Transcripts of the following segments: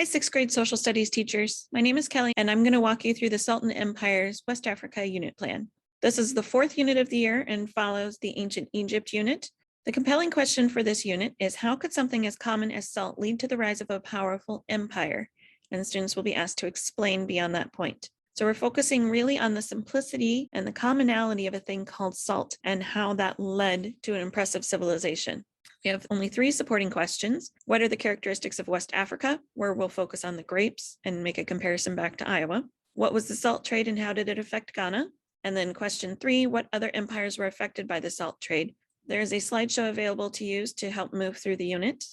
Hi, sixth grade social studies teachers. My name is Kelly, and I'm going to walk you through the Sultan Empire's West Africa unit plan. This is the fourth unit of the year and follows the Ancient Egypt unit. The compelling question for this unit is, how could something as common as salt lead to the rise of a powerful empire? And students will be asked to explain beyond that point. So we're focusing really on the simplicity and the commonality of a thing called salt and how that led to an impressive civilization. We have only 3 supporting questions. What are the characteristics of West Africa, where we'll focus on the grapes and make a comparison back to Iowa? What was the salt trade and how did it affect Ghana? And then question 3, what other empires were affected by the salt trade? There is a slideshow available to use to help move through the unit.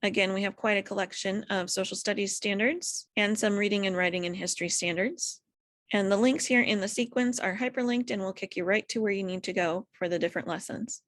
Again, we have quite a collection of social studies standards and some reading and writing and history standards. And the links here in the sequence are hyperlinked and will kick you right to where you need to go for the different lessons.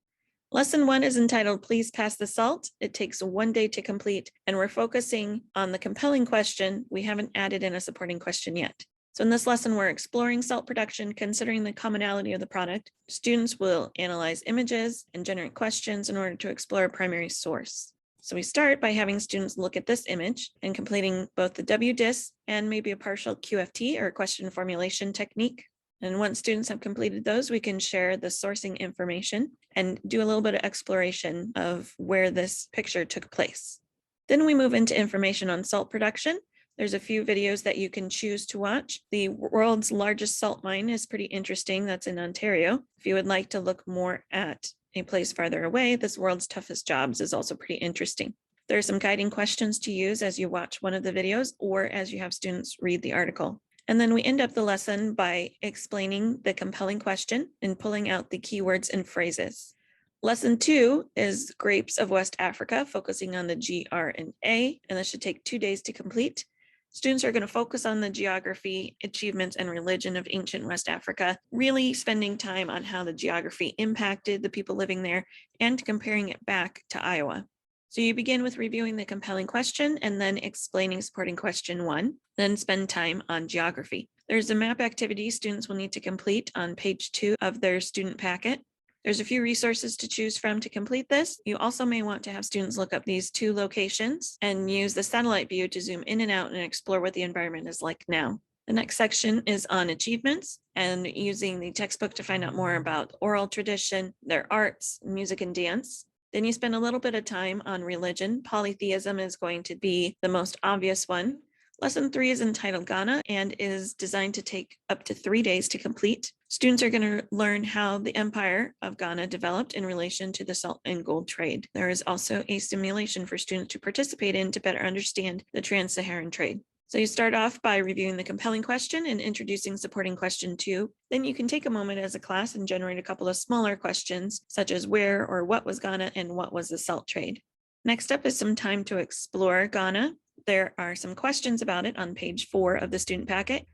Lesson 1 is entitled, Please Pass the Salt. It takes 1 day to complete, and we're focusing on the compelling question. We haven't added in a supporting question yet. So in this lesson, we're exploring salt production, considering the commonality of the product. Students will analyze images and generate questions in order to explore a primary source. So we start by having students look at this image and completing both the WDIS and maybe a partial QFT or question formulation technique. And once students have completed those, we can share the sourcing information and do a little bit of exploration of where this picture took place. Then we move into information on salt production. There's a few videos that you can choose to watch. The world's largest salt mine is pretty interesting. That's in Ontario. If you would like to look more at a place farther away, this world's toughest jobs is also pretty interesting. There are some guiding questions to use as you watch one of the videos or as you have students read the article. And then we end up the lesson by explaining the compelling question and pulling out the keywords and phrases. Lesson 2 is Grapes of West Africa, focusing on the G, R, and A, and this should take 2 days to complete. Students are going to focus on the geography, achievements, and religion of ancient West Africa, really spending time on how the geography impacted the people living there and comparing it back to Iowa. So you begin with reviewing the compelling question and then explaining supporting question 1, then spend time on geography. There's a map activity students will need to complete on page 2 of their student packet. There's a few resources to choose from to complete this. You also may want to have students look up these 2 locations and use the satellite view to zoom in and out and explore what the environment is like now. The next section is on achievements and using the textbook to find out more about oral tradition, their arts, music, and dance. Then you spend a little bit of time on religion. Polytheism is going to be the most obvious one. Lesson 3 is entitled Ghana and is designed to take up to 3 days to complete. Students are going to learn how the empire of Ghana developed in relation to the salt and gold trade. There is also a simulation for students to participate in to better understand the trans-Saharan trade. So you start off by reviewing the compelling question and introducing supporting question 2. Then you can take a moment as a class and generate a couple of smaller questions, such as where or what was Ghana and what was the salt trade. Next up is some time to explore Ghana. There are some questions about it on page 4 of the student packet.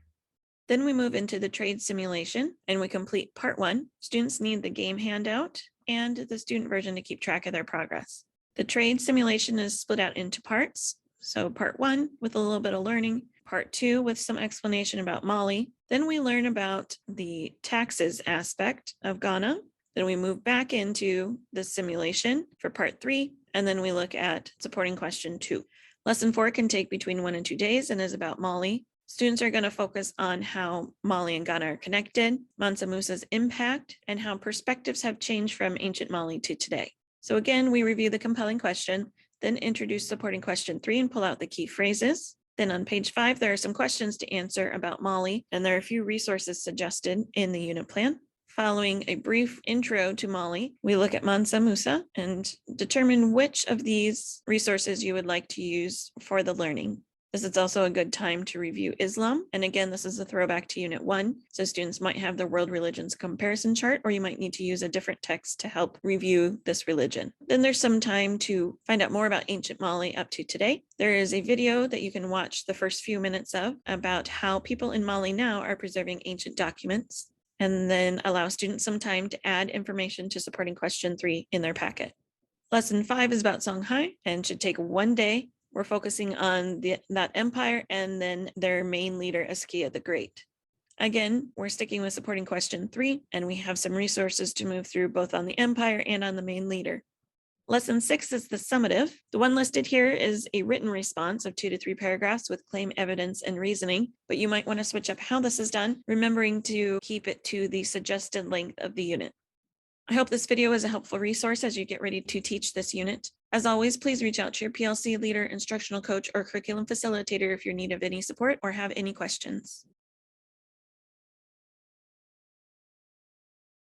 Then we move into the trade simulation and we complete part 1. Students need the game handout and the student version to keep track of their progress. The trade simulation is split out into parts. So part 1 with a little bit of learning, part 2 with some explanation about Mali. Then we learn about the taxes aspect of Ghana. Then we move back into the simulation for part 3, and then we look at supporting question 2. Lesson 4 can take between 1 and 2 days and is about Mali. Students are going to focus on how Mali and Ghana are connected, Mansa Musa's impact, and how perspectives have changed from ancient Mali to today. So again, we review the compelling question, then introduce supporting question 3 and pull out the key phrases. Then on page 5, there are some questions to answer about Mali, and there are a few resources suggested in the unit plan. Following a brief intro to Mali, we look at Mansa Musa and determine which of these resources you would like to use for the learning. This is also a good time to review Islam. And again, this is a throwback to Unit 1. So students might have the world religions comparison chart, or you might need to use a different text to help review this religion. Then there's some time to find out more about ancient Mali up to today. There is a video that you can watch the first few minutes of about how people in Mali now are preserving ancient documents, and then allow students some time to add information to supporting question 3 in their packet. Lesson 5 is about Songhai and should take 1 day. We're focusing on that empire and then their main leader, Askia the Great. Again, we're sticking with supporting question 3, and we have some resources to move through both on the empire and on the main leader. Lesson 6 is the summative. The one listed here is a written response of 2 to 3 paragraphs with claim, evidence, and reasoning, but you might want to switch up how this is done, remembering to keep it to the suggested length of the unit. I hope this video is a helpful resource as you get ready to teach this unit. As always, please reach out to your PLC leader, instructional coach, or curriculum facilitator if you're in need of any support or have any questions.